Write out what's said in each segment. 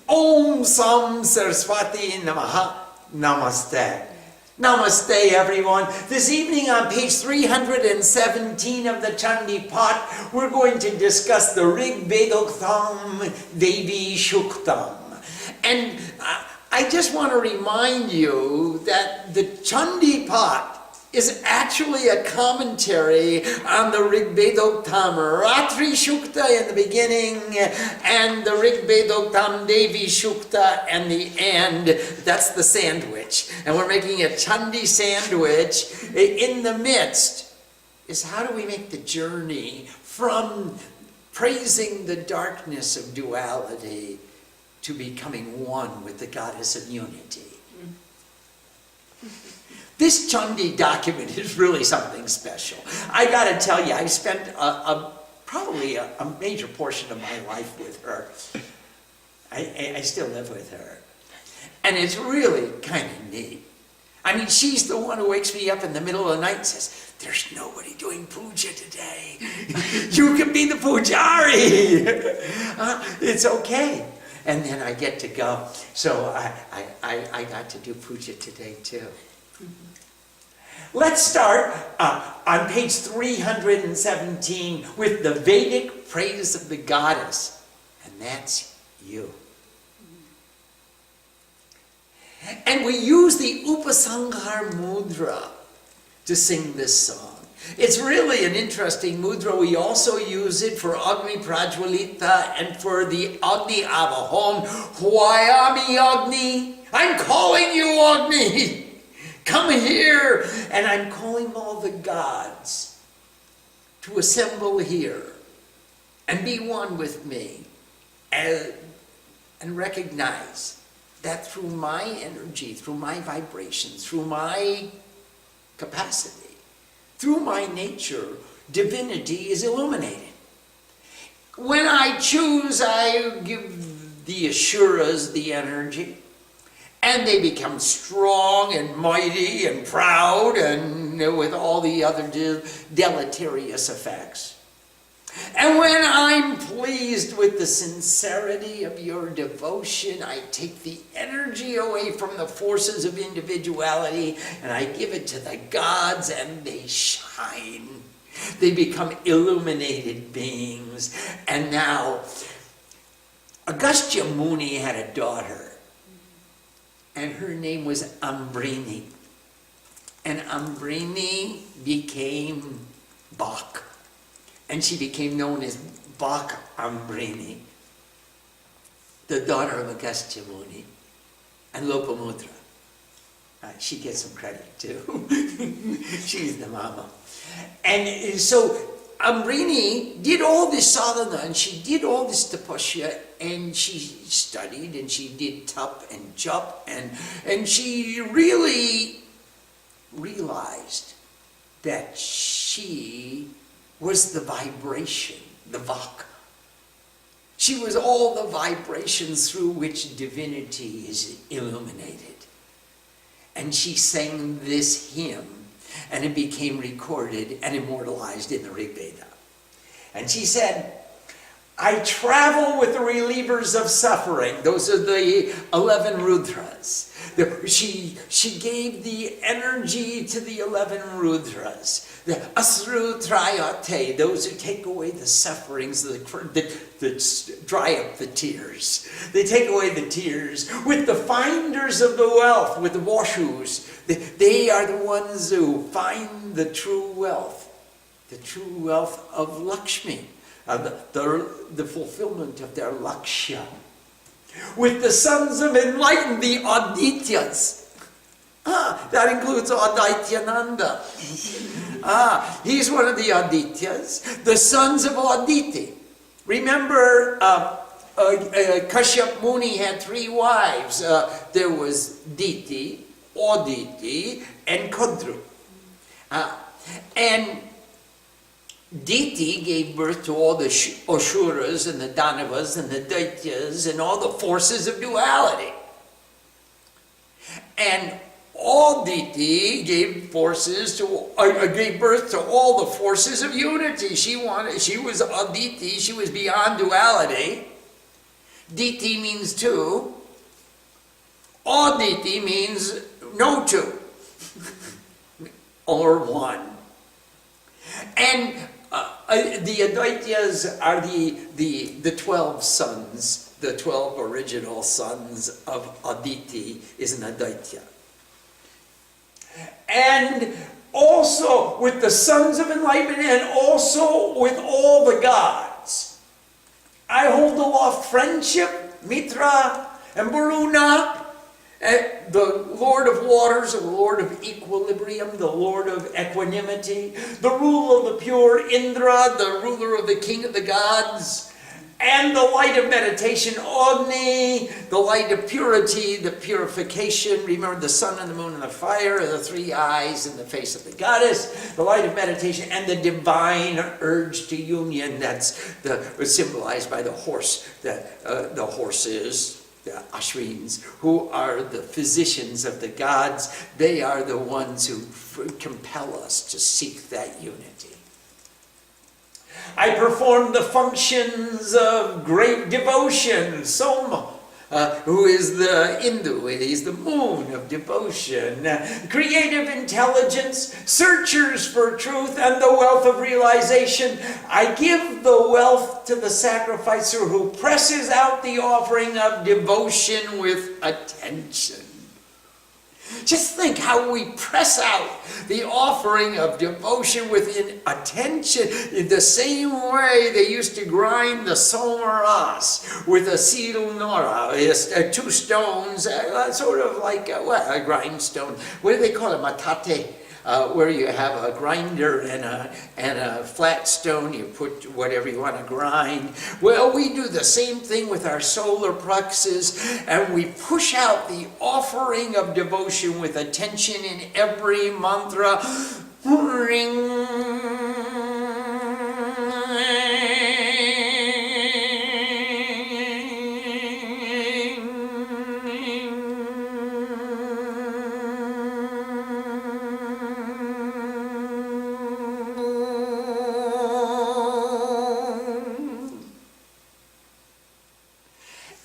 Om Sam Saraswati Namaha. Namaste. Namaste, everyone. This evening on page 317 of the Chandi pot, we're going to discuss the Rig Vedoktam Devi Suktam. And I just want to remind you that the Chandi pot is actually a commentary on the Rig Vedoktam Ratri Sukta in the beginning and the Rig Vedoktam Devi Sukta and the end. That's the sandwich. And we're making a Chandi sandwich. In the midst is how do we make the journey from praising the darkness of duality to becoming one with the goddess of unity. This Chandi document is really something special. I gotta tell you, I spent probably a major portion of my life with her. I still live with her. And it's really kind of neat. I mean, she's the one who wakes me up in the middle of the night and says, "There's nobody doing puja today. You can be the pujari." It's okay. And then I get to go. So I got to do puja today too. Let's start on page 317 with the Vedic Praise of the Goddess, and that's you. And we use the Upasanghar mudra to sing this song. It's really an interesting mudra. We also use it for Agni Prajwalita and for the Agni Avahom. Hwayami Agni, I'm calling you Agni. Come here, and I'm calling all the gods to assemble here and be one with me and recognize that through my energy, through my vibrations, through my capacity, through my nature, divinity is illuminated. When I choose, I give the Asuras the energy. And they become strong and mighty and proud and with all the other deleterious effects. And when I'm pleased with the sincerity of your devotion, I take the energy away from the forces of individuality and I give it to the gods and they shine. They become illuminated beings. And now, Agastya Muni had a daughter. And her name was Ambrini. And Ambrini became Bak. And she became known as Bak Ambrini, the daughter of Agastya Muni and Lopamudra. She gets some credit too. She's the mama. And so Ambrini did all this sadhana and she did all this tapasya and she studied and she did tap and jap and she really realized that she was the vibration, the vaka. She was all the vibrations through which divinity is illuminated. And she sang this hymn and it became recorded and immortalized in the Rig Veda. And she said, I travel with the relievers of suffering. Those are the 11 Rudras. She gave the energy to the 11 Rudras. The Asru Trayate, those who take away the sufferings, that dry up the tears. They take away the tears. With the finders of the wealth, with the Vashus, they are the ones who find the true wealth of Lakshmi. The fulfillment of their lakshya. With the sons of enlightened, the Adityas. That includes Adityananda. He's one of the Adityas. The sons of Aditi. Remember, Kashyap Muni had 3 wives. There was Diti, Aditi, and Kadru. And Diti gave birth to all the Asuras and the Danavas and the Daityas and all the forces of duality. And Aditi gave birth to all the forces of unity. She was Aditi, she was beyond duality. Diti means two. Aditi means no two. Or one. And the Advaitas are the 12 sons, the 12 original sons of Aditi is an Advaita. And also with the sons of enlightenment and also with all the gods. I hold aloft friendship, Mitra, and Varuna, the Lord of waters, the Lord of equilibrium, the Lord of equanimity, the ruler of the pure, Indra, the ruler of the king of the gods, and the light of meditation, Agni, the light of purity, the purification. Remember the sun and the moon and the fire, the three eyes in the face of the goddess, the light of meditation, and the divine urge to union. That's symbolized by the horse, the horses, the Ashwins, who are the physicians of the gods. They are the ones who compel us to seek that unity. I perform the functions of great devotion, Soma, who is the Hindu, he's the moon of devotion, creative intelligence, searchers for truth, and the wealth of realization. I give the wealth to the sacrificer who presses out the offering of devotion with attention. Just think how we press out the offering of devotion with attention in the same way they used to grind the somaras with a sidul nora, two stones, sort of like a grindstone. What do they call it? Matate. Where you have a grinder and a flat stone, you put whatever you want to grind. Well, we do the same thing with our solar plexus, and we push out the offering of devotion with attention in every mantra. Ring.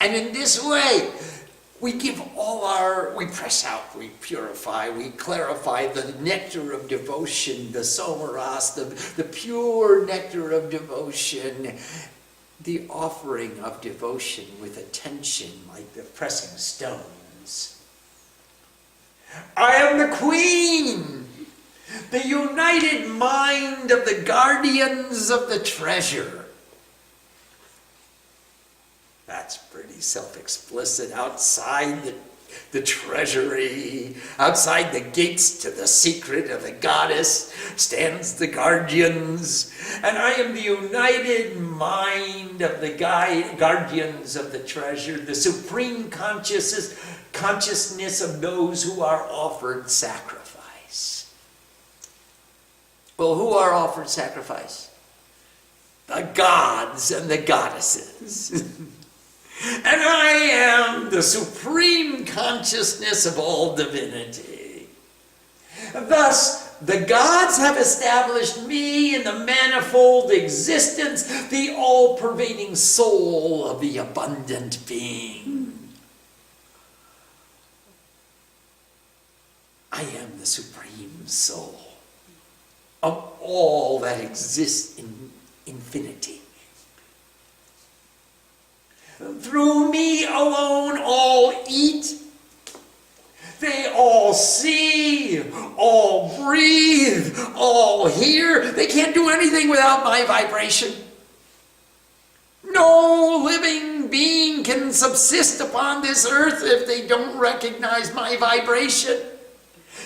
And in this way, we give we press out, we purify, we clarify the nectar of devotion, the somaras, the pure nectar of devotion, the offering of devotion with attention like the pressing stones. I am the queen, the united mind of the guardians of the treasure. That's pretty self-explicit. Outside the treasury, outside the gates to the secret of the goddess, stands the guardians. And I am the united mind of the guardians of the treasure, the supreme consciousness of those who are offered sacrifice. Well, who are offered sacrifice? The gods and the goddesses. And I am the supreme consciousness of all divinity. Thus, the gods have established me in the manifold existence, the all-pervading soul of the abundant being. I am the supreme soul of all that exists in infinity. Through me alone all eat, they all see, all breathe, all hear. They can't do anything without my vibration. No living being can subsist upon this earth if they don't recognize my vibration.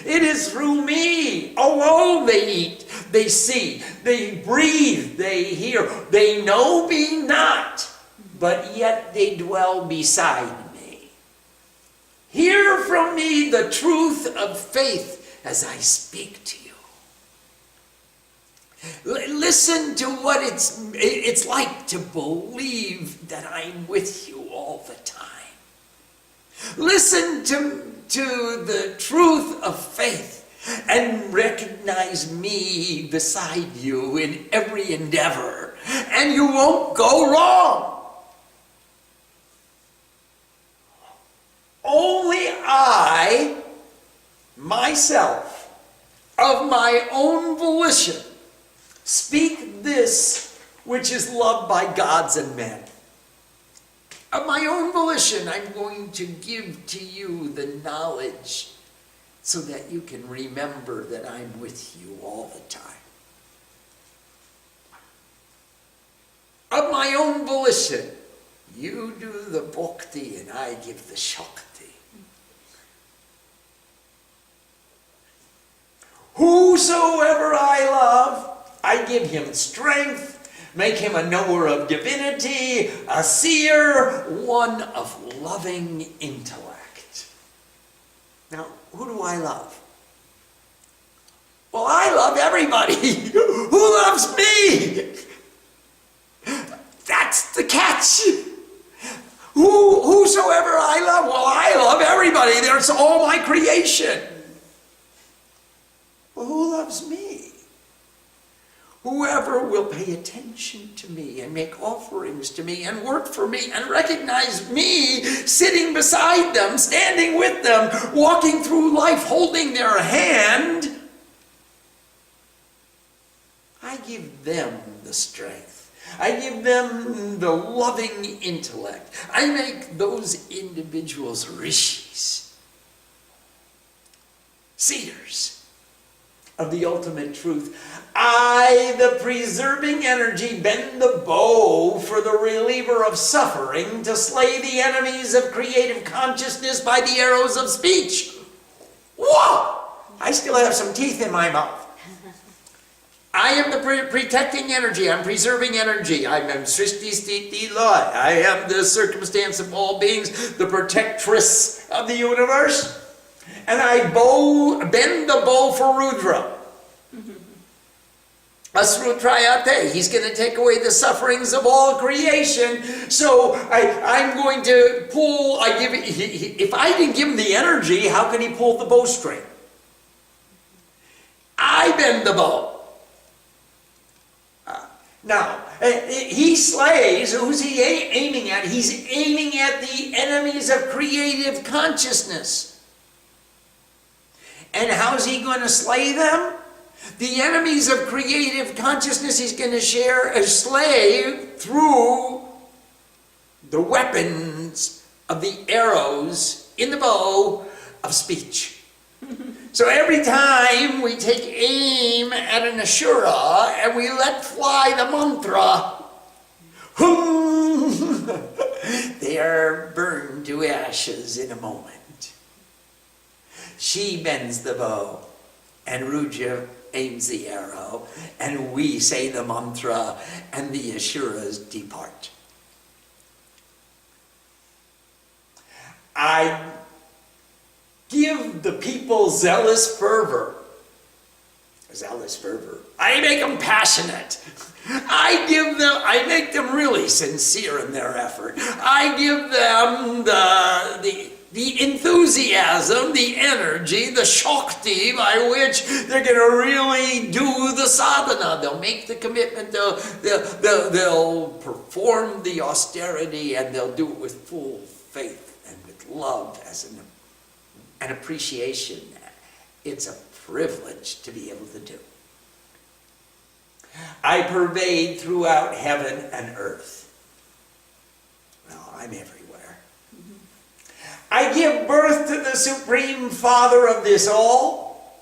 It is through me alone they eat, they see, they breathe, they hear. They know me not, but yet they dwell beside me. Hear from me the truth of faith as I speak to you. Listen to what it's like to believe that I'm with you all the time. Listen to the truth of faith and recognize me beside you in every endeavor, and you won't go wrong. myself, of my own volition, speak this which is loved by gods and men. Of my own volition, I'm going to give to you the knowledge so that you can remember that I'm with you all the time. Of my own volition, you do the bhakti and I give the shakti. Whosoever I love, I give him strength, make him a knower of divinity, a seer, one of loving intellect. Now, who do I love? Well, I love everybody. Who loves me? That's the catch. Whosoever I love, well, I love everybody. There's all my creation. Well, who loves me? Whoever will pay attention to me and make offerings to me and work for me and recognize me sitting beside them, standing with them, walking through life, holding their hand, I give them the strength. I give them the loving intellect. I make those individuals rishis, seers of the ultimate truth. I, the preserving energy, bend the bow for the reliever of suffering to slay the enemies of creative consciousness by the arrows of speech. Whoa! I still have some teeth in my mouth. I am the protecting energy. I'm preserving energy. I am Srishti Sthiti Laya. I am the circumstance of all beings, the protectress of the universe. And I bend the bow for Rudra. Asrutrayate. He's going to take away the sufferings of all creation. So I'm going to pull. If I didn't give him the energy, how can he pull the bowstring? I bend the bow. Now, he slays. Who's he aiming at? He's aiming at the enemies of creative consciousness. And how's he going to slay them? The enemies of creative consciousness he's going to slay through the weapons of the arrows in the bow of speech. So every time we take aim at an Ashura and we let fly the mantra, they are burned to ashes in a moment. She bends the bow and Rudra aims the arrow and we say the mantra and the Ashuras depart. I give the people zealous fervor. I make them passionate. I make them really sincere in their effort. I give them the enthusiasm, the energy, the shakti by which they're going to really do the sadhana. They'll make the commitment, they'll perform the austerity, and they'll do it with full faith and with love as an appreciation. It's a privilege to be able to do. I pervade throughout heaven and earth. Well, I'm everywhere. I give birth to the Supreme Father of this all.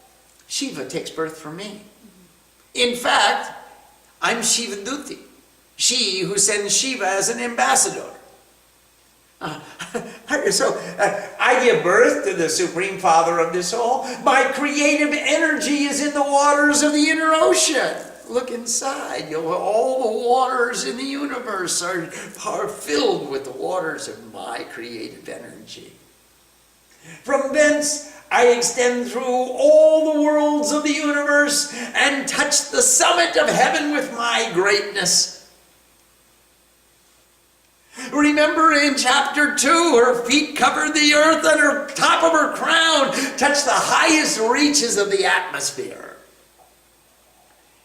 Shiva takes birth from me. In fact, I'm Shiva Duti, she who sends Shiva as an ambassador. I give birth to the Supreme Father of this all. My creative energy is in the waters of the inner ocean. Look inside. All the waters in the universe are filled with the waters of my creative energy. From thence, I extend through all the worlds of the universe and touch the summit of heaven with my greatness. Remember in chapter 2, her feet covered the earth and her top of her crown touched the highest reaches of the atmosphere.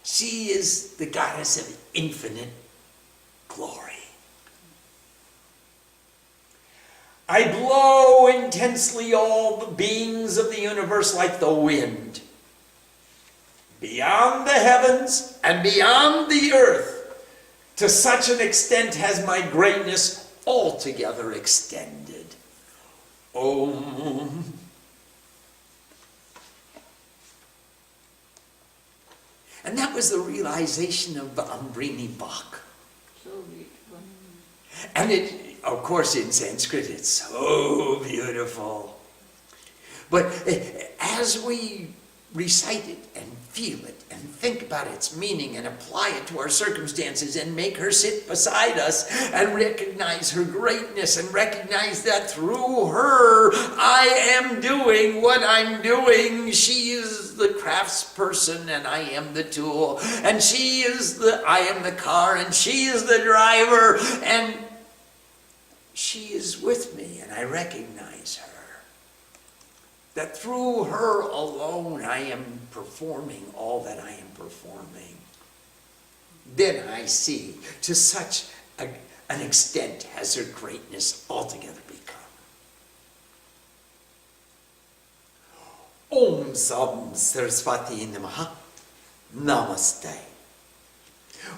She is the goddess of infinite glory. I blow intensely all the beings of the universe like the wind, beyond the heavens and beyond the earth. To such an extent has my greatness altogether extended. Om. And that was the realization of Ambrini Bach. So beautiful. And it, of course, in Sanskrit, it's so beautiful. But as we recite it and feel it and think about its meaning and apply it to our circumstances and make her sit beside us and recognize her greatness and recognize that through her I am doing what I'm doing. She is the craftsperson and I am the tool, and I am the car and she is the driver, and she is with me and I recognize her. That through her alone I am performing all that I am performing. Then I see to such an extent has her greatness altogether become. Om Sam Saraswati Namaha. Namaste.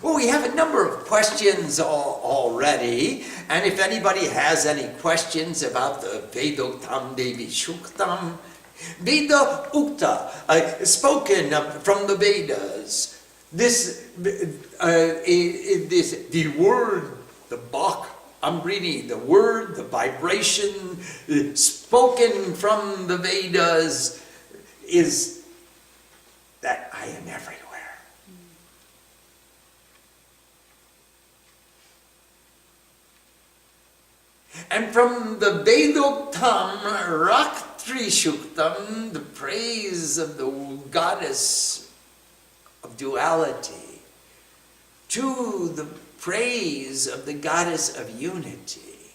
Well, we have a number of questions already, and if anybody has any questions about the Vedoktam Devi Suktam, Vedokta, spoken from the Vedas, the word, the Bach, Ambrini, the word, the vibration spoken from the Vedas is that I am everywhere. And from the Vedoktam Raktri Suktam, the praise of the goddess of duality, to the praise of the goddess of unity,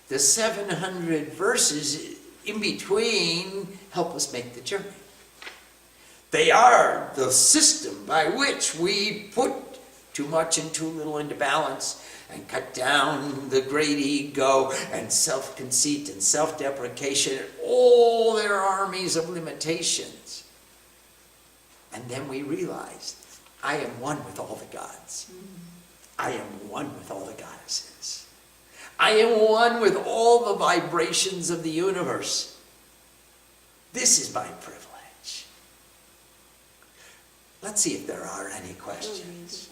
the 700 verses in between help us make the journey. They are the system by which we put too much and too little into balance and cut down the great ego and self-conceit and self-deprecation and all their armies of limitations. And then we realize, I am one with all the gods. I am one with all the goddesses. I am one with all the vibrations of the universe. This is my privilege. Let's see if there are any questions.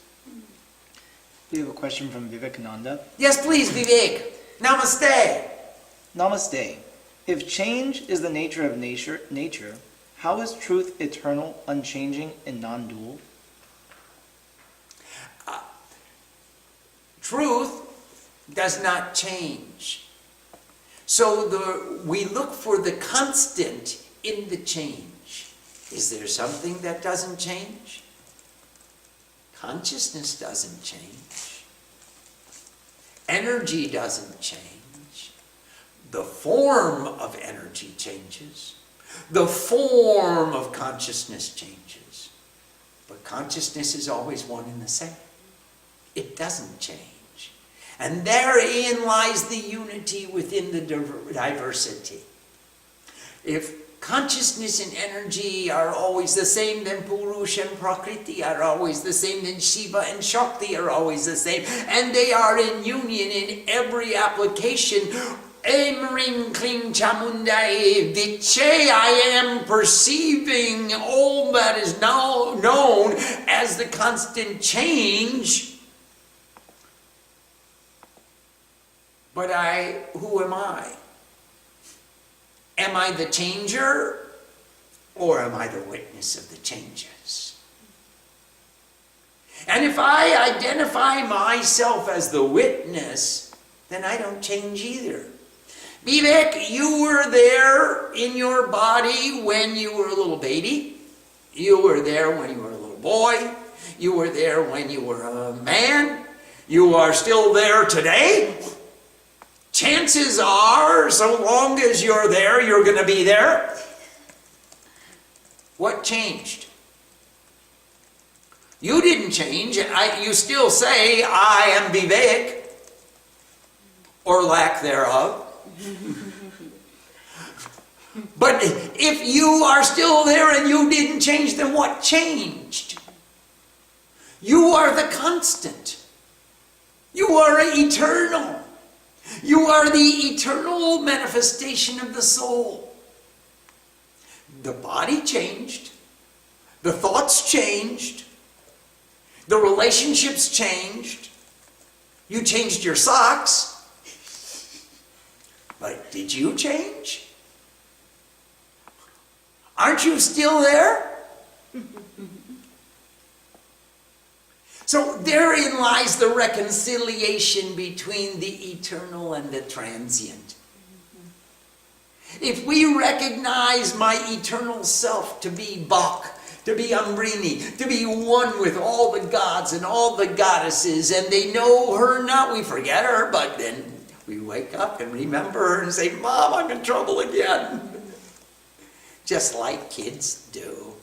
We have a question from Vivekananda. Yes, please, Vivek. Namaste. Namaste. If change is the nature of nature, how is truth eternal, unchanging, and non-dual? Truth does not change. So we look for the constant in the change. Is there something that doesn't change? Consciousness doesn't change. Energy doesn't change. The form of energy changes. The form of consciousness changes. But consciousness is always one and the same. It doesn't change. And therein lies the unity within the diversity. If consciousness and energy are always the same, then Purush and Prakriti are always the same, then Shiva and Shakti are always the same, and they are in union in every application. Em Rim Kling Chamundai Viche, I am perceiving all that is now known as the constant change. But who am I? Am I the changer, or am I the witness of the changes? And if I identify myself as the witness, then I don't change either. Vivek, you were there in your body when you were a little baby. You were there when you were a little boy. You were there when you were a man. You are still there today. Chances are, so long as you're there, you're going to be there. What changed? You didn't change. You still say, I am Vivek, or lack thereof. But if you are still there and you didn't change, then what changed? You are the constant. You are eternal. You are the eternal manifestation of the soul. The body changed. The thoughts changed. The relationships changed. You changed your socks. But did you change? Aren't you still there? So therein lies the reconciliation between the eternal and the transient. If we recognize my eternal self to be Bach, to be Ambrini, to be one with all the gods and all the goddesses, and they know her not, we forget her, but then we wake up and remember her and say, Mom, I'm in trouble again. Just like kids do.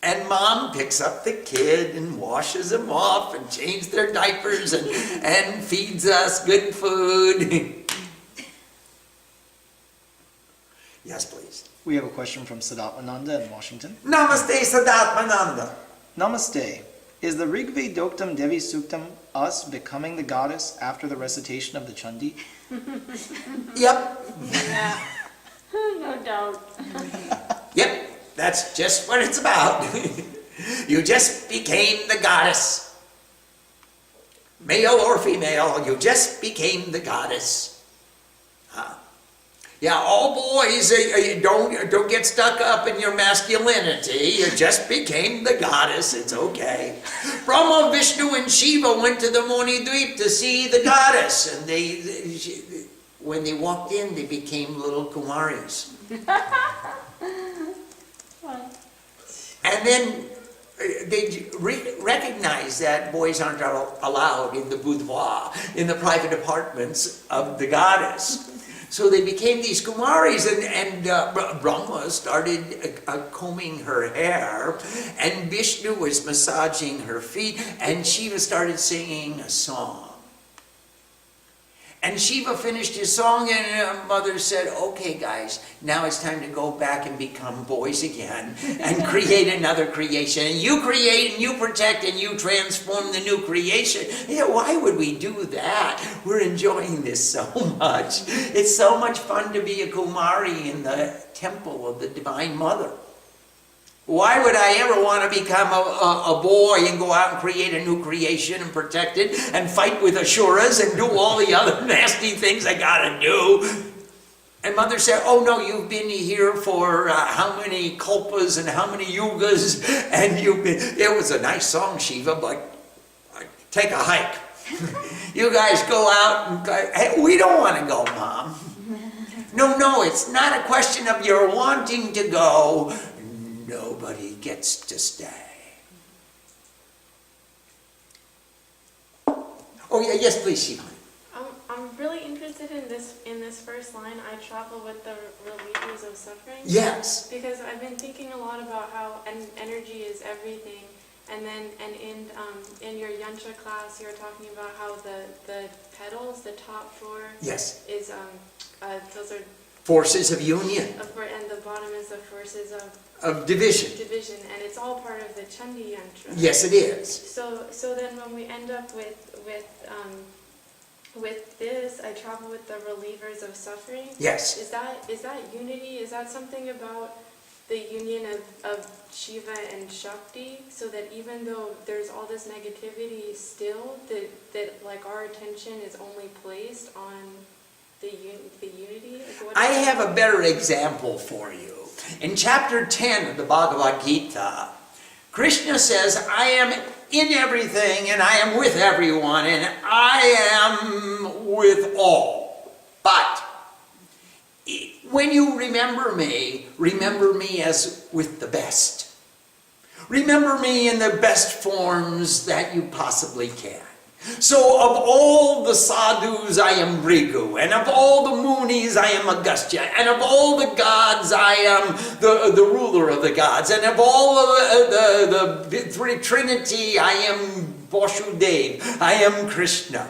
And Mom picks up the kid and washes them off and changes their diapers and feeds us good food. Yes, please. We have a question from Sadatmananda in Washington. Namaste, Sadatmananda. Namaste. Is the Rig Vedoktam Devi Suktam us becoming the goddess after the recitation of the Chandi? Yep. Yeah. No doubt. Yep. That's just what it's about. You just became the goddess. Male or female, you just became the goddess. Yeah, all boys, don't get stuck up in your masculinity. You just became the goddess. It's okay. Brahma, Vishnu, and Shiva went to the Moni Dweep to see the goddess. And when they walked in, they became little Kumaris. And then they recognized that boys aren't allowed in the boudoir, in the private apartments of the goddess. So they became these Kumaris, and Brahma started combing her hair, and Vishnu was massaging her feet, and Shiva started singing a song. And Shiva finished his song, and Mother said, okay guys, now it's time to go back and become boys again and create another creation. And you create and you protect and you transform the new creation. Yeah, why would we do that? We're enjoying this so much. It's so much fun to be a Kumari in the temple of the Divine Mother. Why would I ever want to become a boy and go out and create a new creation and protect it and fight with Asuras and do all the other nasty things I gotta do? And Mother said, oh no, you've been here for how many kalpas and how many yugas, and it was a nice song, Shiva, but take a hike. You guys go out and hey, we don't want to go, Mom. No, it's not a question of your wanting to go. Nobody gets to stay. Oh yeah, yes, please, Shiva. I'm really interested in this first line. I travel with the relievers of suffering. Yes. Because I've been thinking a lot about how energy is everything, and in your yantra class, you were talking about how the petals, the top four, yes, is those are forces of union, and the bottom is the forces of division. And it's all part of the Chandi yantra. Yes, it is. So then when we end up with this, I travel with the relievers of suffering. Yes. Is that unity? Is that something about the union of Shiva and Shakti, so that even though there's all this negativity still, that like our attention is only placed on the unity? Like I have a better example for you. In chapter 10 of the Bhagavad Gita, Krishna says, I am in everything and I am with everyone and I am with all. But when you remember me as with the best. Remember me in the best forms that you possibly can. So of all the sadhus I am Bhrigu, and of all the munis I am Agastya, and of all the gods I am the ruler of the gods, and of all of the three Trinity I am Vasudeva, I am Krishna.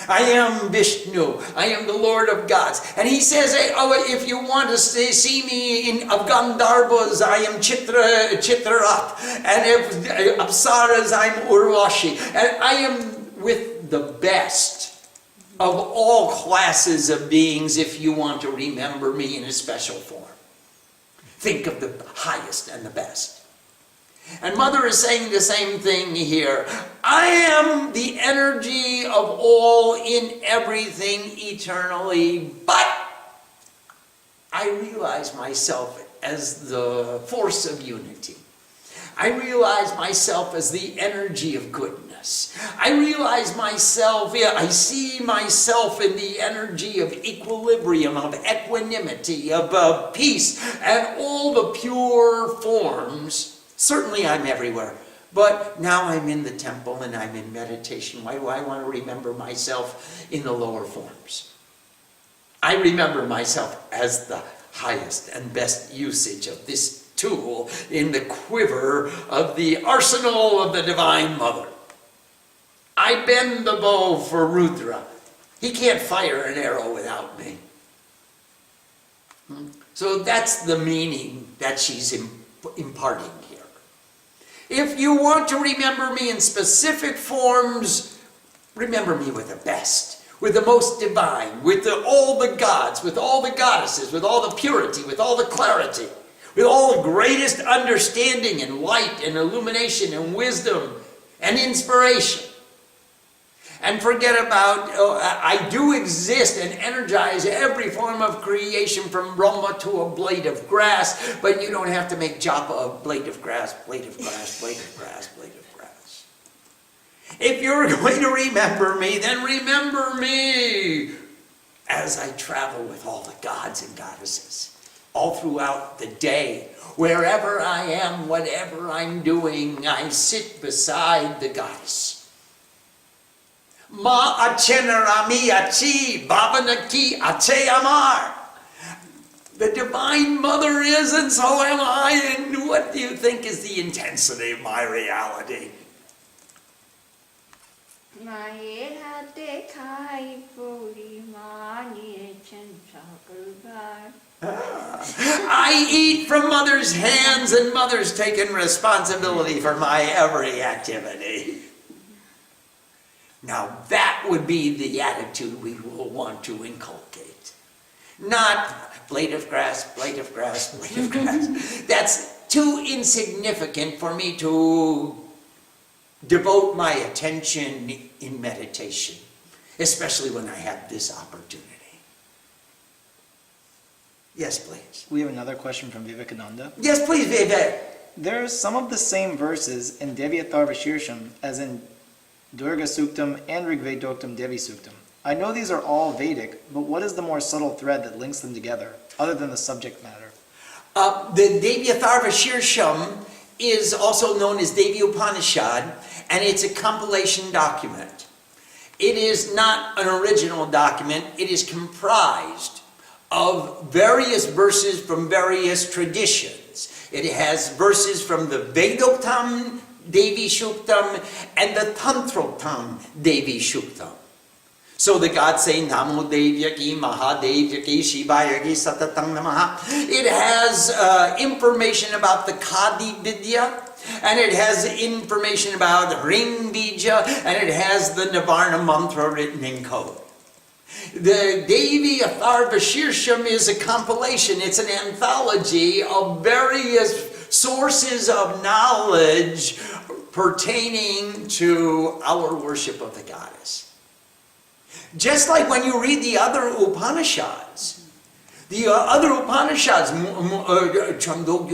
I am Vishnu. I am the Lord of gods. And he says, hey, oh, if you want to see me of Gandharvas, I am Chitrarat. And if Apsaras, I'm Urvashi. And I am with the best of all classes of beings if you want to remember me in a special form. Think of the highest and the best. And Mother is saying the same thing here. I am the energy of all in everything eternally, but I realize myself as the force of unity. I realize myself as the energy of goodness. I realize myself, I see myself in the energy of equilibrium, of equanimity, of peace, and all the pure forms. Certainly I'm everywhere, but now I'm in the temple and I'm in meditation. Why do I want to remember myself in the lower forms? I remember myself as the highest and best usage of this tool in the quiver of the arsenal of the Divine Mother. I bend the bow for Rudra. He can't fire an arrow without me. So that's the meaning that she's imparting here. If you want to remember me in specific forms, remember me with the best, with the most divine, with all the gods, with all the goddesses, with all the purity, with all the clarity, with all the greatest understanding and light and illumination and wisdom and inspiration. And forget about, I do exist and energize every form of creation from Brahma to a blade of grass, but you don't have to make japa of blade of grass, blade of grass, blade of grass, blade of grass. If you're going to remember me, then remember me as I travel with all the gods and goddesses, all throughout the day. Wherever I am, whatever I'm doing, I sit beside the goddess. Ma achenarami achi babanaki ache amar. The Divine Mother is, and so am I. And what do you think is the intensity of my reality? I eat from Mother's hands, and Mother's taken responsibility for my every activity. Now that would be the attitude we will want to inculcate. Not blade of grass, blade of grass, blade of grass. That's too insignificant for me to devote my attention in meditation, especially when I have this opportunity. Yes, please. We have another question from Vivekananda. Yes, please, Vivek. There's some of the same verses in Devi Atharvashirsham as in Durga Suktam and Rig Vedoktam Devi Suktam. I know these are all Vedic, but what is the more subtle thread that links them together, other than the subject matter? The Devi Atharvashirsham is also known as Devi Upanishad, and it's a compilation document. It is not an original document. It is comprised of various verses from various traditions. It has verses from the Vedoktam Devi Suktam and the Tantroktam Devi Suktam. So the gods say Namo Devyaki, Mahadevyaki, Shivayaki, Satatang Namaha. It has information about the Kadi Vidya, and it has information about Ring Bija, and it has the Nivarna Mantra written in code. The Devi Atharvashirsham is a compilation. It's an anthology of various sources of knowledge pertaining to our worship of the goddess. Just like when you read the other Upanishads, Chandogya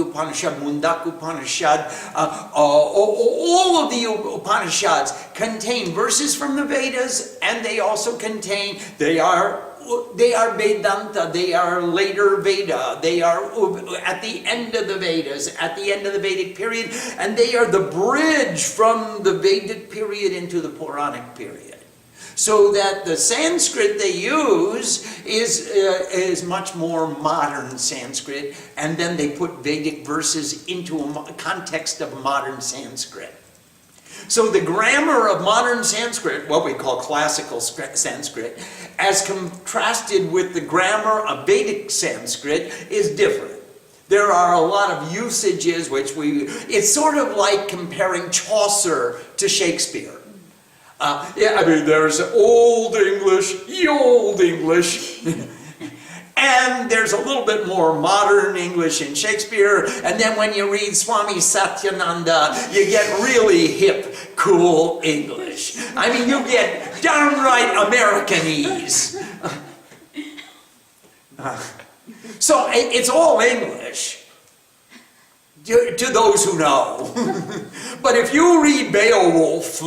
Upanishad, Mundak Upanishad, all of the Upanishads contain verses from the Vedas, and they also contain, they are Vedanta, they are later Veda, they are at the end of the Vedas, at the end of the Vedic period, and they are the bridge from the Vedic period into the Puranic period. So that the Sanskrit they use is much more modern Sanskrit, and then they put Vedic verses into a context of modern Sanskrit. So the grammar of modern Sanskrit, what we call classical Sanskrit, as contrasted with the grammar of Vedic Sanskrit, is different. There are a lot of usages it's sort of like comparing Chaucer to Shakespeare. There's Old English, ye Old English, and there's a little bit more modern English in Shakespeare, and then when you read Swami Satyananda, you get really hip, cool English. You get downright Americanese. So it's all English, to those who know. But if you read Beowulf,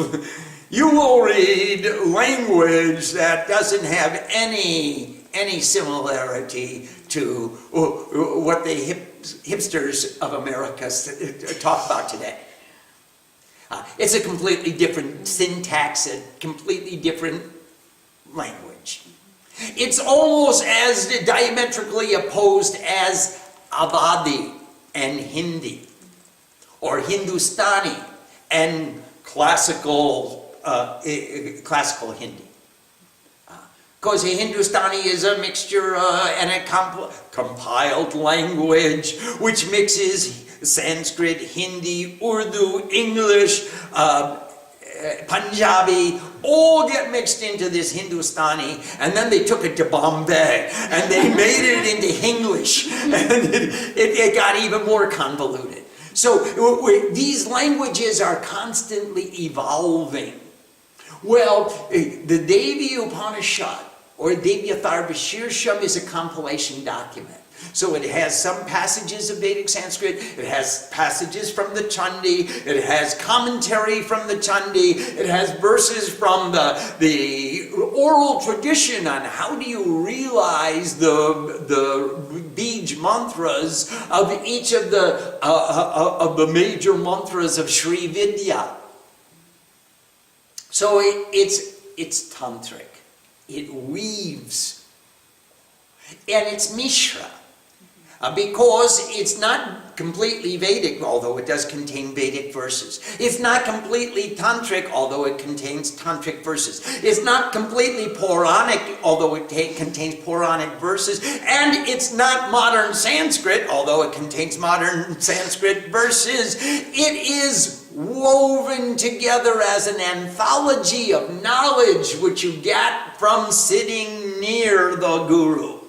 you will read language that doesn't have any similarity to what the hipsters of America talk about today. It's a completely different syntax, a completely different language. It's almost as diametrically opposed as Awadhi and Hindi, or Hindustani and classical Hindi. Because Hindustani is a mixture and a compiled language which mixes Sanskrit, Hindi, Urdu, English, Punjabi, all get mixed into this Hindustani, and then they took it to Bombay and they made it into Hinglish, and it got even more convoluted. So these languages are constantly evolving. Well, the Devi Upanishad, or Devi Atharvashirsham, is a compilation document. So it has some passages of Vedic Sanskrit, it has passages from the Chandi, it has commentary from the Chandi, it has verses from the oral tradition on how do you realize the Bij mantras of each of the major mantras of Sri Vidya. So it's tantric. It weaves, and it's Mishra, because it's not completely Vedic, although it does contain Vedic verses. It's not completely Tantric, although it contains Tantric verses. It's not completely Puranic, although it contains Puranic verses. And it's not modern Sanskrit, although it contains modern Sanskrit verses. It is woven together as an anthology of knowledge which you get from sitting near the Guru.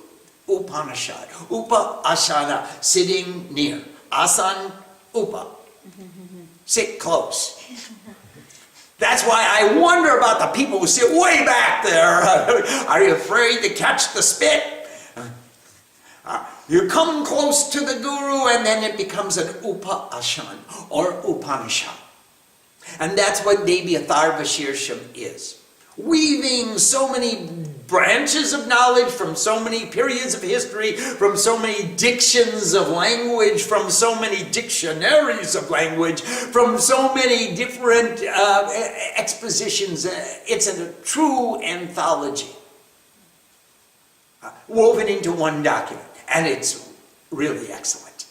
Upanishad, Upa Asana, sitting near. Asan, Upa. Sit close. That's why I wonder about the people who sit way back there. Are you afraid to catch the spit? You come close to the Guru and then it becomes an Upa-Ashan or Upanishad. And that's what Devi Atharvashirsham is. Weaving so many branches of knowledge from so many periods of history, from so many dictions of language, from so many dictionaries of language, from so many different expositions. It's a true anthology woven into one document. And it's really excellent.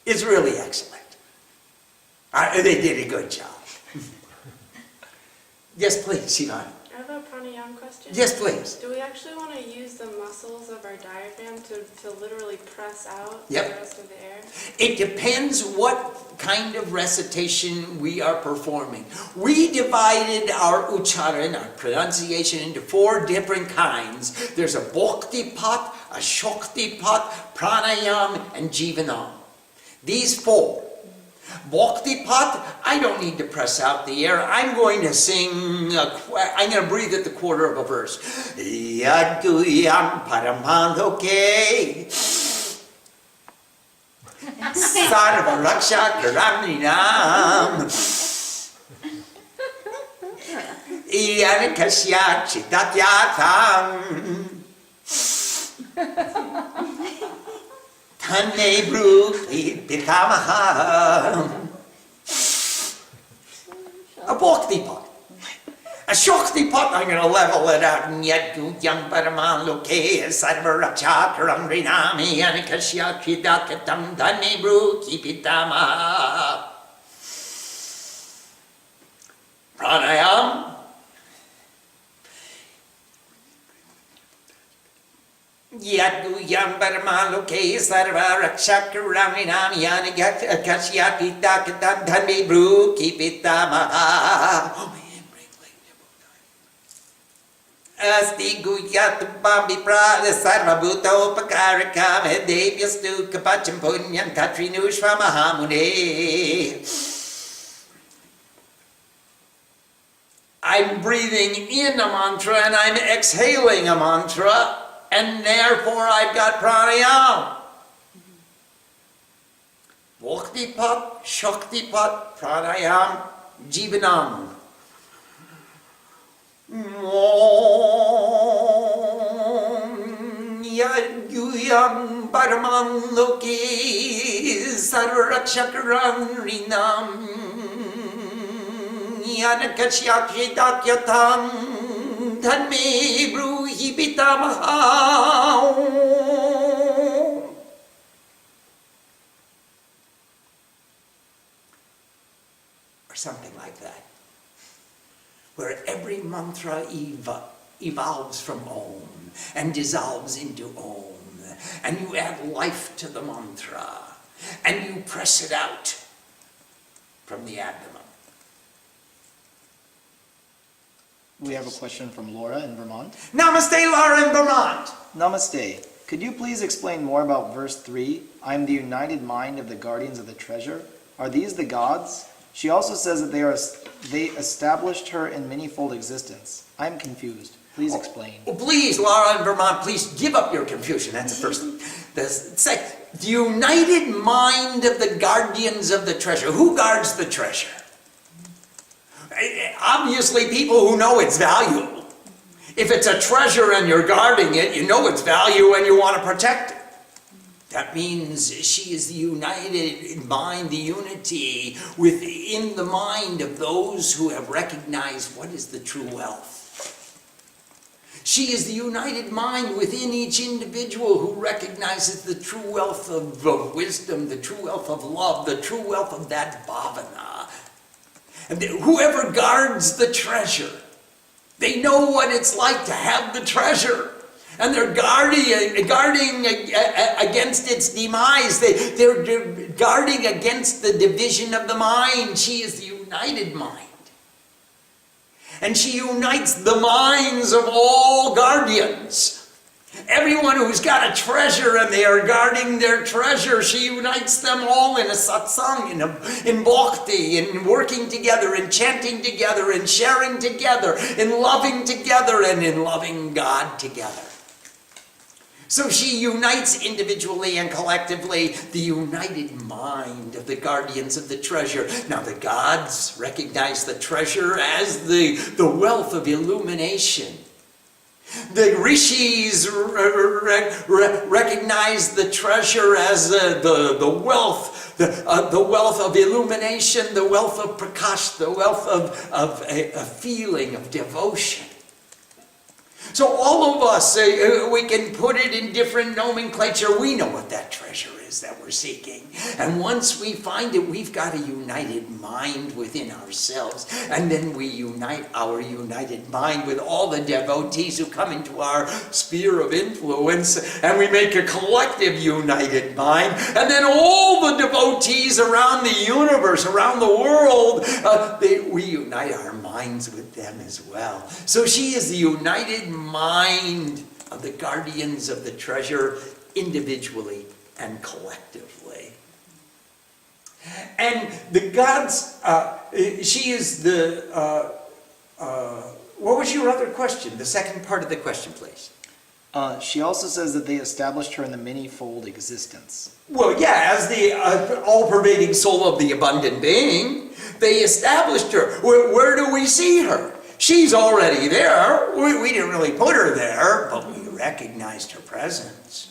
It's really excellent. They did a good job. Yes, please, Sivan. I have a pranayama question. Yes, please. Do we actually want to use the muscles of our diaphragm to literally press out the rest of the air? It depends what kind of recitation we are performing. We divided our ucharan, our pronunciation, into 4 different kinds. There's a bhakti pat, a shakti pat, pranayam, and jivanam. These 4. Bhakti pat, I don't need to press out the air. I'm going to sing, I'm going to breathe at the quarter of a verse. Yaduyam paramaloke sarva raksha karamninam Iyanikasya chitatyatam Tanne brukti pitamaha. A bhakti pot. A shakti pot, I'm going to level it out. Yadgutyam paraman loke sarva rakshakaram rinami anikasya kridakatam. Tanne brukti pitamaha. pranayam. Yadguyam Parmaloke Sarva Rakshakaraminam Yani Kashyati Takatan Dhanmi Bru Kipitama Asti Guyat Bambi Prada Sarva Bhuto Pakarakam Devyastu Kapacham Punyam Katrinushva Mahamune. I'm breathing in a mantra and I'm exhaling a mantra. And therefore I've got pranayam. Bhaktipat, Shaktipat, pranayam, jivanam. Om Yadguyam Paraman Loki Sarvarakshakarang Rinam Yanakashyakshidakyatam Dhanme Bruhi Pitamaha. Or something like that. Where every mantra evolves from Om and dissolves into Om. And you add life to the mantra. And you press it out from the abdomen. We have a question from Laura in Vermont. Namaste, Laura in Vermont. Namaste. Could you please explain more about verse 3? I am the united mind of the guardians of the treasure. Are these the gods? She also says that they established her in many-fold existence. I'm confused. Please explain. Oh, please, Laura in Vermont, please give up your confusion. That's the first thing. The united mind of the guardians of the treasure. Who guards the treasure? Obviously, people who know its value. If it's a treasure and you're guarding it, you know its value and you want to protect it. That means she is the united mind, the unity within the mind of those who have recognized what is the true wealth. She is the united mind within each individual who recognizes the true wealth of wisdom, the true wealth of love, the true wealth of that bhavana. And whoever guards the treasure, they know what it's like to have the treasure. And they're guarding against its demise. They're guarding against the division of the mind. She is the united mind. And she unites the minds of all guardians. Everyone who's got a treasure and they are guarding their treasure, she unites them all in a satsang, in bhakti, in working together, in chanting together, in sharing together, in loving together, and in loving God together. So she unites individually and collectively the united mind of the guardians of the treasure. Now the gods recognize the treasure as the wealth of illumination. The rishis recognize the treasure as the wealth of illumination, the wealth of prakash, the wealth of a feeling of devotion. So all of us, we can put it in different nomenclature. We know what that treasure is that we're seeking. And once we find it, we've got a united mind within ourselves. And then we unite our united mind with all the devotees who come into our sphere of influence. And we make a collective united mind. And then all the devotees around the universe, around the world, we unite our minds with them as well. So she is the united mind of the guardians of the treasure, individually and collectively. And the gods, she is the, what was your other question? The second part of the question, please. She also says that they established her in the many-fold existence. Well, yeah, as the all-pervading soul of the abundant being, they established her. Where do we see her? She's already there. We didn't really put her there, but we recognized her presence.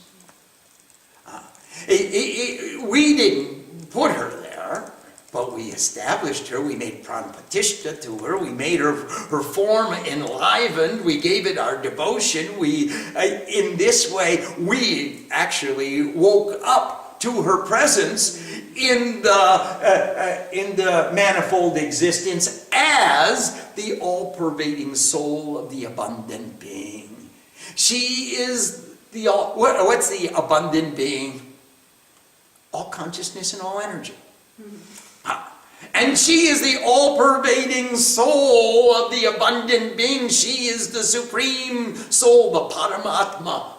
We didn't put her there, but we established her. We made pranapatishta to her. We made her form enlivened. We gave it our devotion. In this way, we actually woke up to her presence in the manifold existence as the all-pervading soul of the abundant being. She is the what's the abundant being? All consciousness and all energy. And she is the all-pervading soul of the abundant being. She is the supreme soul, the Paramatma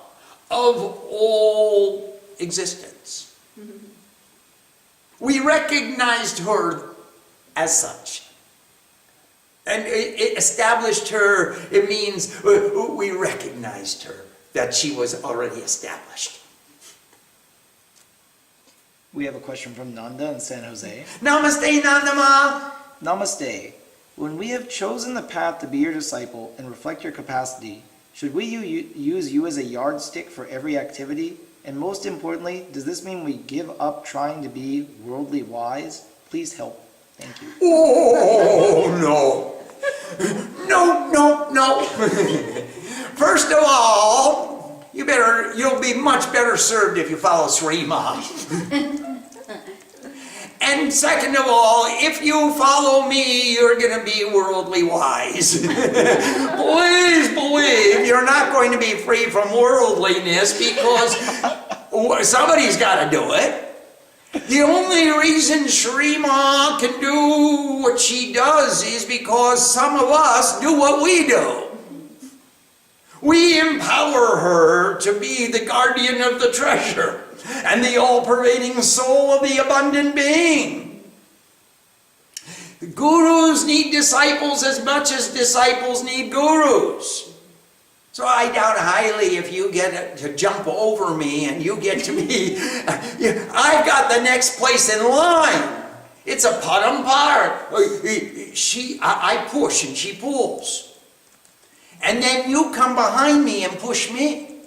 of all existence. We recognized her as such. And it established her, it means we recognized her, that she was already established. We have a question from Nanda in San Jose. Namaste, Nandama. Namaste. When we have chosen the path to be your disciple and reflect your capacity, should we use you as a yardstick for every activity? And most importantly, does this mean we give up trying to be worldly wise? Please help. Thank you. Oh, no. No. First of all, you'll be much better served if you follow Sri Ma. And second of all, if you follow me, you're going to be worldly wise. Please believe you're not going to be free from worldliness because somebody's got to do it. The only reason Sri Ma can do what she does is because some of us do what we do. We empower her to be the guardian of the treasure and the all-pervading soul of the abundant being. Gurus need disciples as much as disciples need gurus. So I doubt highly if you get to jump over me and you get to be, I've got the next place in line. It's a parampar. I push and she pulls. And then you come behind me and push me,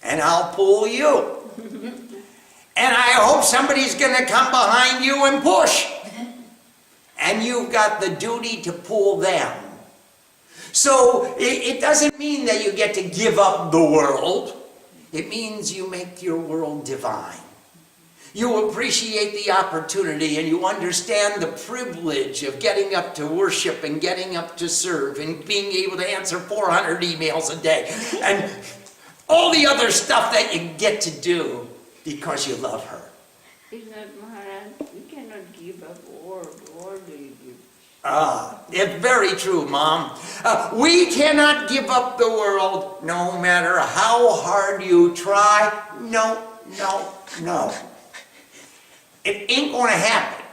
and I'll pull you. And I hope somebody's going to come behind you and push. And you've got the duty to pull them. So it doesn't mean that you get to give up the world. It means you make your world divine. You appreciate the opportunity and you understand the privilege of getting up to worship and getting up to serve and being able to answer 400 emails a day and all the other stuff that you get to do because you love her. Is that Maharaj? We cannot give up worldly gifts. It's very true, Mom. We cannot give up the world no matter how hard you try. No. It ain't going to happen.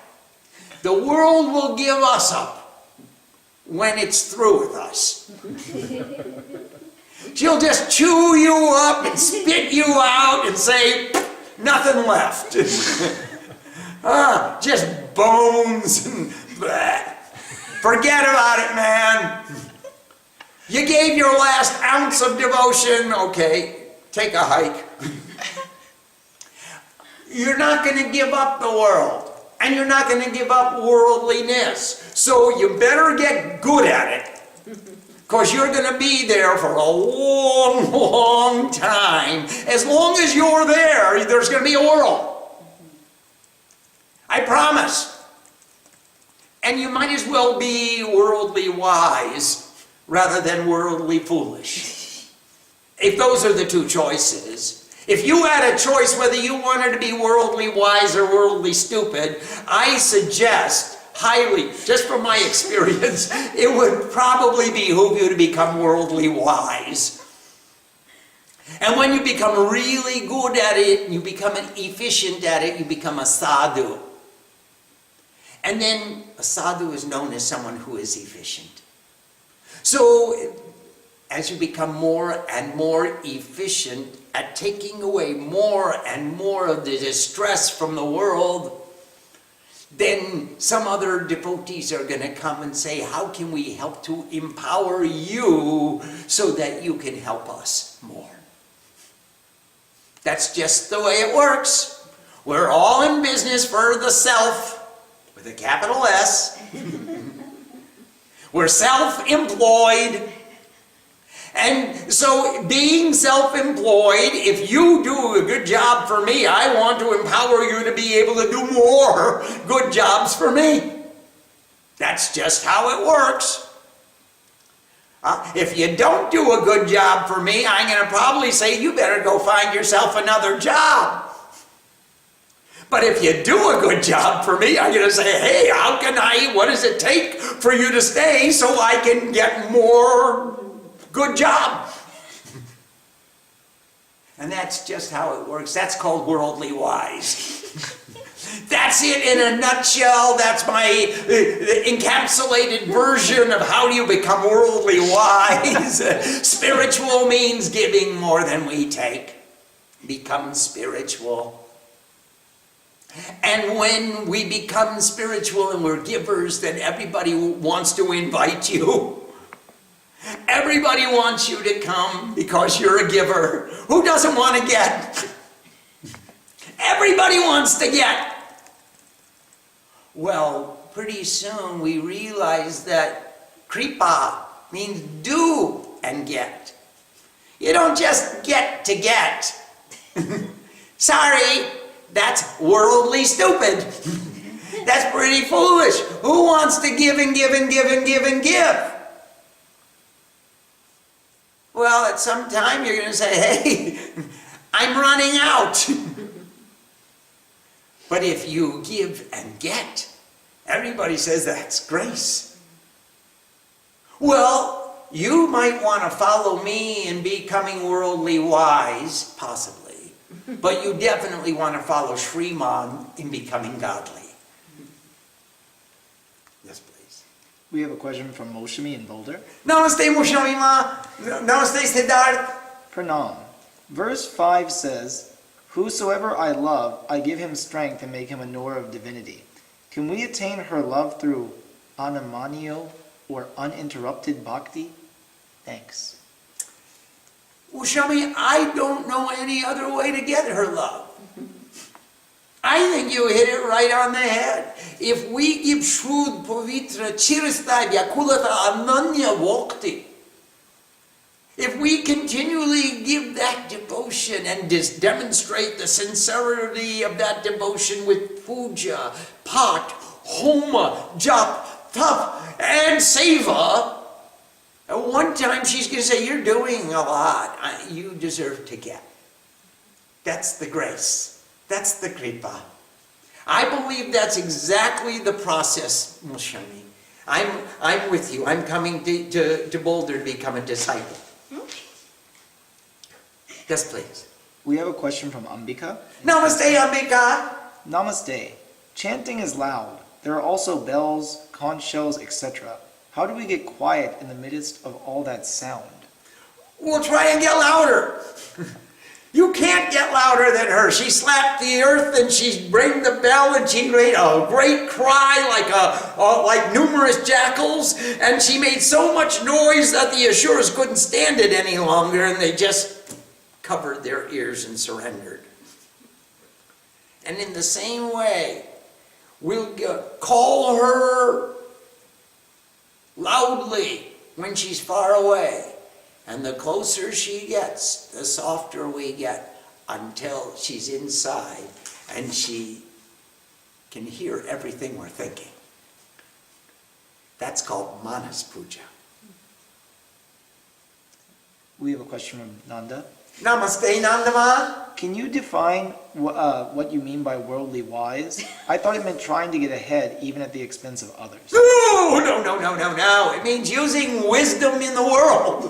The world will give us up when it's through with us. She'll just chew you up and spit you out and say, nothing left. Just bones and bleh. Forget about it, man. You gave your last ounce of devotion. Okay, take a hike. You're not going to give up the world. And you're not going to give up worldliness. So you better get good at it. Because you're going to be there for a long, long time. As long as you're there, there's going to be a world. I promise. And you might as well be worldly wise rather than worldly foolish. If those are the two choices. If you had a choice whether you wanted to be worldly wise or worldly stupid, I suggest highly, just from my experience, it would probably behoove you to become worldly wise. And when you become really good at it, you become efficient at it, you become a sadhu. And then a sadhu is known as someone who is efficient. So as you become more and more efficient at taking away more and more of the distress from the world, then some other devotees are going to come and say, how can we help to empower you so that you can help us more? That's just the way it works. We're all in business for the self, with a capital S. We're self-employed. And so being self-employed, if you do a good job for me, I want to empower you to be able to do more good jobs for me. That's just how it works. If you don't do a good job for me, I'm going to probably say, you better go find yourself another job. But if you do a good job for me, I'm going to say, hey, what does it take for you to stay so I can get more good job? And that's just how it works. That's called worldly wise. That's it in a nutshell. That's my encapsulated version of how do you become worldly wise. Spiritual means giving more than we take. Become spiritual. And when we become spiritual and we're givers, then everybody wants to invite you. Everybody wants you to come because you're a giver. Who doesn't want to get? Everybody wants to get. Well, pretty soon we realize that kripa means do and get. You don't just get to get. Sorry, that's worldly stupid. That's pretty foolish. Who wants to give and give and give and give and give? Well, at some time you're going to say, hey, I'm running out. But if you give and get, everybody says that's grace. Well, you might want to follow me in becoming worldly wise, possibly. But you definitely want to follow Sriman in becoming godly. Yes, please. We have a question from Moshimi in Boulder. Namaste, Moshami Ma. Namaste, Siddharth. Pranam. Verse 5 says, whosoever I love, I give him strength and make him a knower of divinity. Can we attain her love through anamanio or uninterrupted bhakti? Thanks. Well, Shami, I don't know any other way to get her love. I think you hit it right on the head. If we give Shrud Pavitra Chiristai Vyakulata Ananya Bhakti, if we continually give that devotion and demonstrate the sincerity of that devotion with puja, pat, homa, jap, tap, and seva, at one time she's going to say, you're doing a lot. You deserve to get. That's the grace. That's the kripa. I believe that's exactly the process, Mushami. I'm with you. I'm coming to Boulder to become a disciple. Yes, please. We have a question from Ambika. Namaste, Ambika. Namaste. Chanting is loud. There are also bells, conch shells, etc. How do we get quiet in the midst of all that sound? We'll try and get louder. You can't get louder than her. She slapped the earth and she rang the bell and she made a great cry like numerous jackals, and she made so much noise that the Asuras couldn't stand it any longer and they just covered their ears and surrendered. And in the same way, we'll call her loudly when she's far away. And the closer she gets, the softer we get, until she's inside and she can hear everything we're thinking. That's called Manas Puja. We have a question from Nanda. Namaste, Nandama. Can you define what you mean by worldly wise? I thought it meant trying to get ahead even at the expense of others. No. It means using wisdom in the world.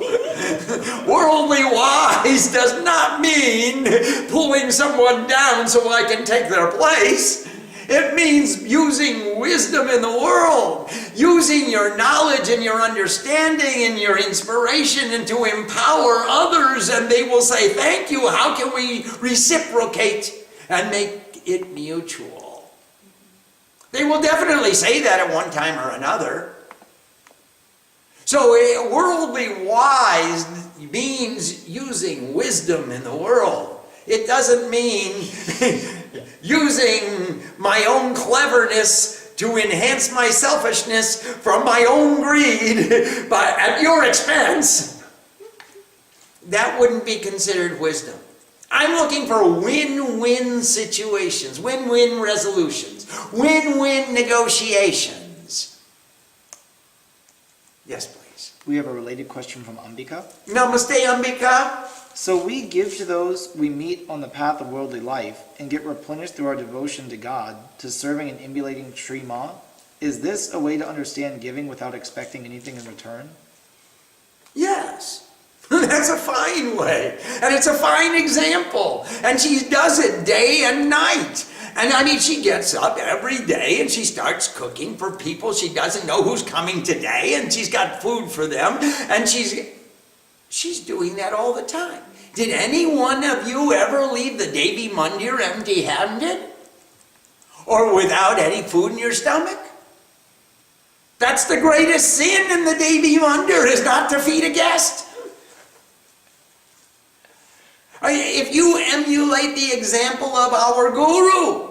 Worldly wise does not mean pulling someone down so I can take their place. It means using wisdom in the world, using your knowledge and your understanding and your inspiration and to empower others, and they will say, thank you, how can we reciprocate and make it mutual? They will definitely say that at one time or another. So worldly wise means using wisdom in the world. It doesn't mean using my own cleverness to enhance my selfishness from my own greed, but at your expense. that wouldn't be considered wisdom. I'm looking for win-win situations, win-win resolutions, win-win negotiations. Yes, please. We have a related question from Ambika. Namaste, Ambika. So we give to those we meet on the path of worldly life and get replenished through our devotion to God, to serving and emulating Sri Ma. Is this a way to understand giving without expecting anything in return? Yes. That's a fine way. And it's a fine example. And she does it day and night. And I mean, she gets up every day and she starts cooking for people. She doesn't know who's coming today, and she's got food for them. And she's doing that all the time. Did any one of you ever leave the Devi Mandir empty-handed? Or without any food in your stomach? That's the greatest sin in the Devi Mandir, is not to feed a guest. If you emulate the example of our Guru,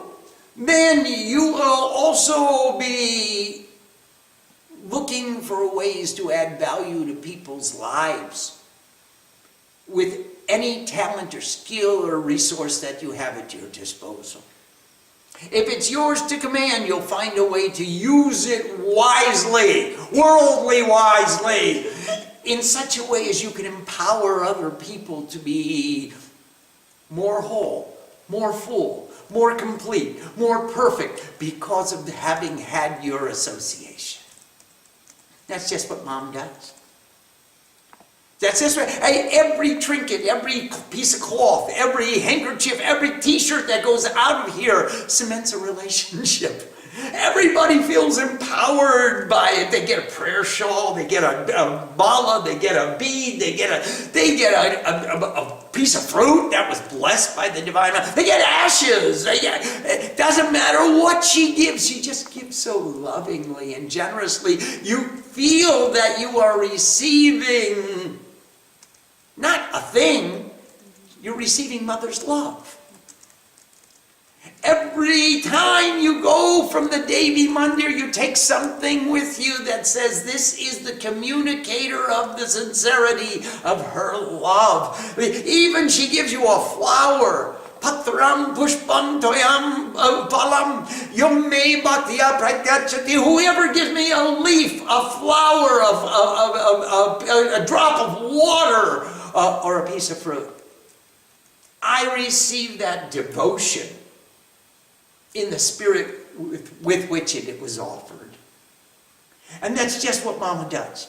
then you will also be looking for ways to add value to people's lives with any talent or skill or resource that you have at your disposal. If it's yours to command, you'll find a way to use it wisely, worldly wisely, in such a way as you can empower other people to be more whole, more full, more complete, more perfect because of having had your association. That's just what Mom does. That's just what, every trinket, every piece of cloth, every handkerchief, every t-shirt that goes out of here cements a relationship. Everybody feels empowered by it. They get a prayer shawl, they get a mala, they get a bead, they get a piece of fruit that was blessed by the divine. They get ashes. It doesn't matter what she gives. She just gives so lovingly and generously. You feel that you are receiving not a thing, you're receiving Mother's love. Every time you go from the Devi Mandir, you take something with you that says this is the communicator of the sincerity of her love. Even she gives you a flower. Patram pushpam toyam palam yumme bhaktya pratyachati. Whoever gives me a leaf, a flower, a drop of water, or a piece of fruit, I receive that devotion in the spirit with which it was offered. And that's just what Mama does.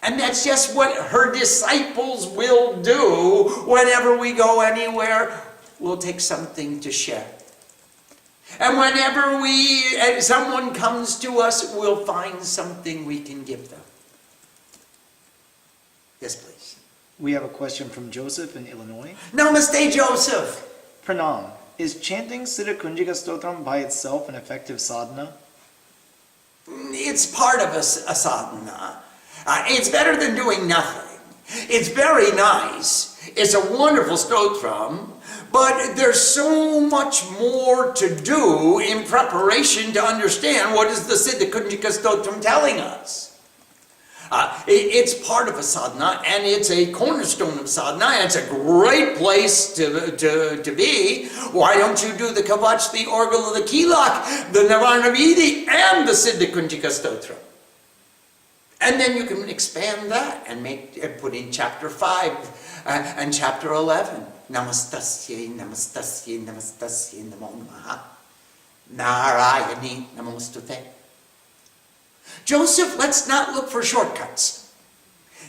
And that's just what her disciples will do whenever we go anywhere. We'll take something to share. And whenever someone comes to us, we'll find something we can give them. Yes, please. We have a question from Joseph in Illinois. Namaste, Joseph. Pranam. Is chanting Siddha Kunjika Stotram by itself an effective sadhana? It's part of a sadhana. It's better than doing nothing. It's very nice. It's a wonderful stotram, but there's so much more to do in preparation to understand what is the Siddha Kunjika Stotram telling us. It's part of a sadhana, and it's a cornerstone of sadhana, and it's a great place to be. Why don't you do the Kavach, the Orgal, the Kilak, the Navarna Vidi, and the Siddha Kunjika Stotra? And then you can expand that and put in chapter 5 and chapter 11. Namastasye, Namastasye, Namastasye, Namo Namaha. Narayani, Namostute. Joseph, let's not look for shortcuts.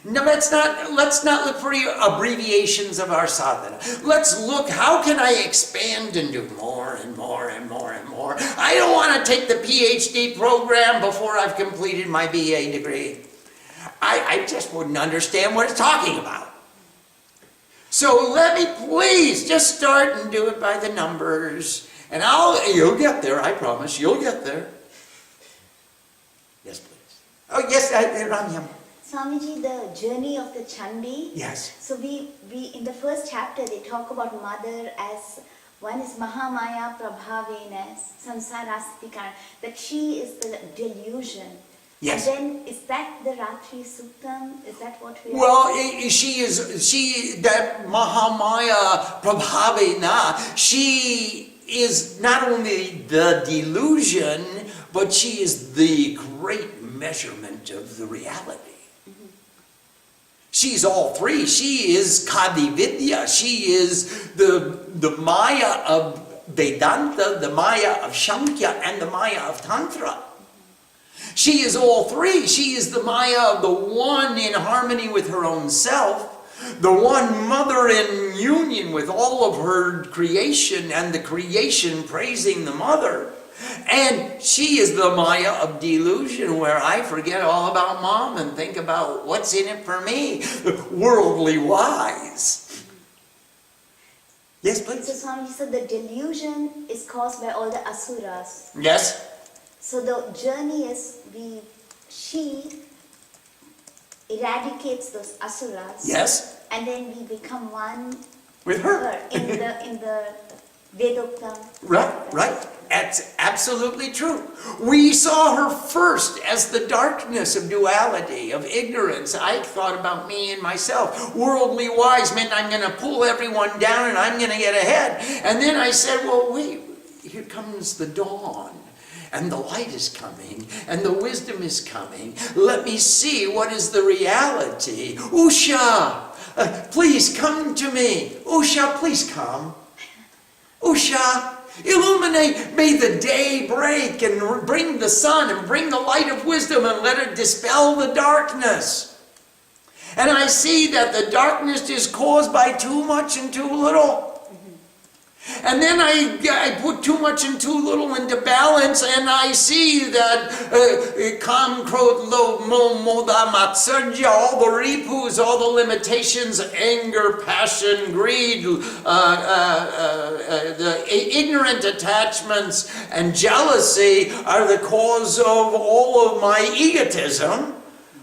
No, let's not look for abbreviations of our sadhana. Let's look, how can I expand and do more and more and more and more? I don't want to take the PhD program before I've completed my BA degree. I just wouldn't understand what it's talking about. So let me please just start and do it by the numbers. And you'll get there, I promise, you'll get there. Yes, please. Oh, yes, Ramyam. Swamiji, the journey of the Chandi. Yes. So we in the first chapter they talk about mother as one is Mahamaya Prabhavena Samsarastika, that she is the delusion. Yes. And then, is that the Ratri Suktam? Is that what we are? Well, that Mahamaya Prabhavina, she is not only the delusion, but she is the great measurement of the reality. She's all three. She is Kadi Vidya. She is the Maya of Vedanta, the Maya of Shankya, and the Maya of Tantra. She is all three. She is the Maya of the one in harmony with her own self, the one mother in union with all of her creation, and the creation praising the mother. And she is the Maya of delusion, where I forget all about mom and think about what's in it for me, worldly wise. Yes, So please. Swamiji said the delusion is caused by all the asuras. Yes. So the journey is she eradicates those asuras. Yes. And then we become one With her. in the Vedoktam. Right. That's absolutely true. We saw her first as the darkness of duality, of ignorance. I thought about me and myself. Worldly wise meant I'm going to pull everyone down and I'm going to get ahead. And then I said, well, wait, here comes the dawn. And the light is coming, and the wisdom is coming. Let me see what is the reality. Usha, please come to me. Usha, please come. Usha, illuminate. May the day break and bring the sun and bring the light of wisdom and let it dispel the darkness. And I see that the darkness is caused by too much and too little. And then I put too much and too little into balance, and I see that Kam, Krodh, Lobh, Moh, Moda, Matsarya, all the ripus, all the limitations, anger, passion, greed, the ignorant attachments, and jealousy are the cause of all of my egotism.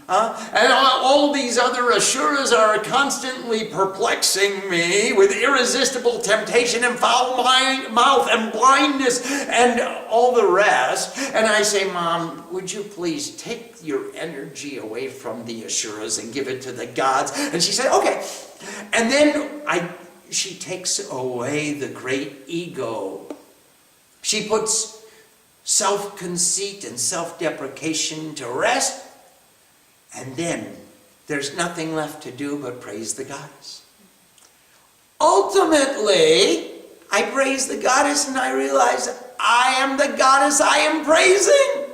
And all these other asuras are constantly perplexing me with irresistible temptation and foul mouth and blindness and all the rest. And I say, Mom, would you please take your energy away from the asuras and give it to the gods? And she said, okay. And then she takes away the great ego. She puts self-conceit and self-deprecation to rest. And then there's nothing left to do but praise the goddess. Ultimately, I praise the goddess and I realize I am the goddess I am praising.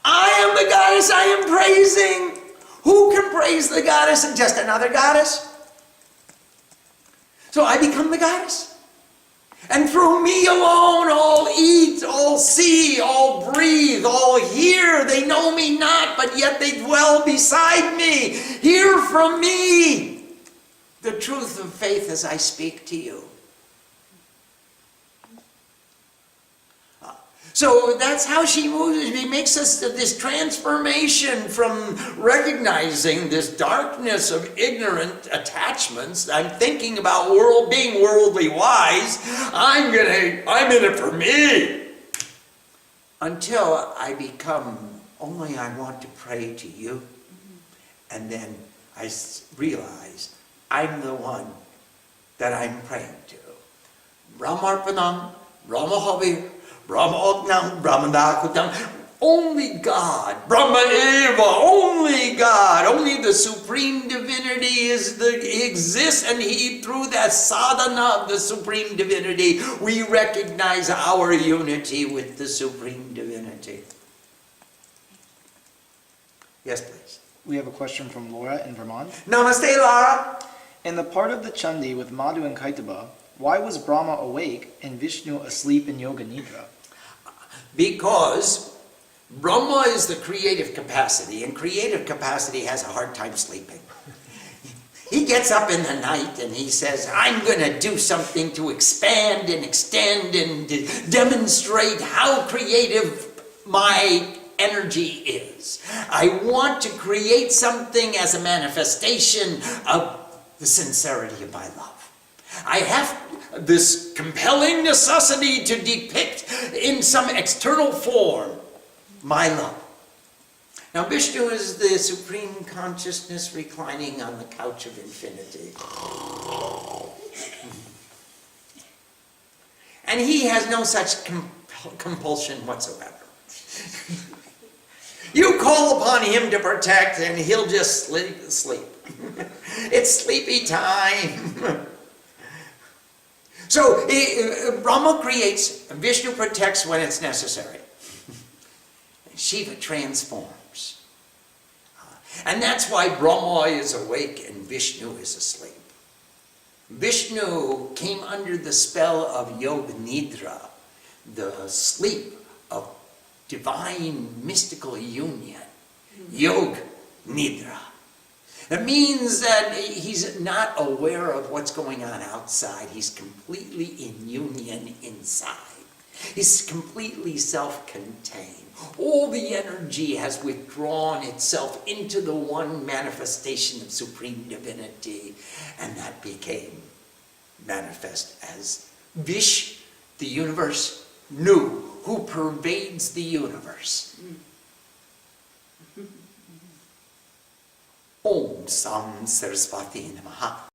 I am the goddess I am praising. Who can praise the goddess and just another goddess? So I become the goddess. And through me alone, all eat, all see, all breathe, all hear. They know me not, but yet they dwell beside me. Hear from me the truth of faith as I speak to you. So that's how she moves. She makes us this transformation from recognizing this darkness of ignorant attachments. I'm thinking about being worldly wise. I'm in it for me. Until I become only I want to pray to you. And then I realize I'm the one that I'm praying to. Brahmarpanam, Brahmahavir, Brahma Ognam, Brahmadakutam. Only God, Brahma Eva, only God, only the Supreme Divinity exists, and through that sadhana of the Supreme Divinity, we recognize our unity with the Supreme Divinity. Yes, please. We have a question from Laura in Vermont. Namaste, Laura. In the part of the Chandi with Madhu and Kaitaba, why was Brahma awake and Vishnu asleep in Yoga Nidra? Because Brahma is the creative capacity, and creative capacity has a hard time sleeping. He gets up in the night and he says, I'm going to do something to expand and extend and demonstrate how creative my energy is. I want to create something as a manifestation of the sincerity of my love. I have this compelling necessity to depict in some external form my love. Now Vishnu is the supreme consciousness reclining on the couch of infinity. And he has no such compulsion whatsoever. You call upon him to protect and he'll just sleep. It's sleepy time. So Brahma creates, Vishnu protects when it's necessary. Shiva transforms. And that's why Brahma is awake and Vishnu is asleep. Vishnu came under the spell of Yoga Nidra, the sleep of divine mystical union. Yoga Nidra. It means that he's not aware of what's going on outside. He's completely in union inside. He's completely self-contained. All the energy has withdrawn itself into the one manifestation of supreme divinity, and that became manifest as Vish, the universe, Nu, who pervades the universe. Om Sam Saraswati Namaha.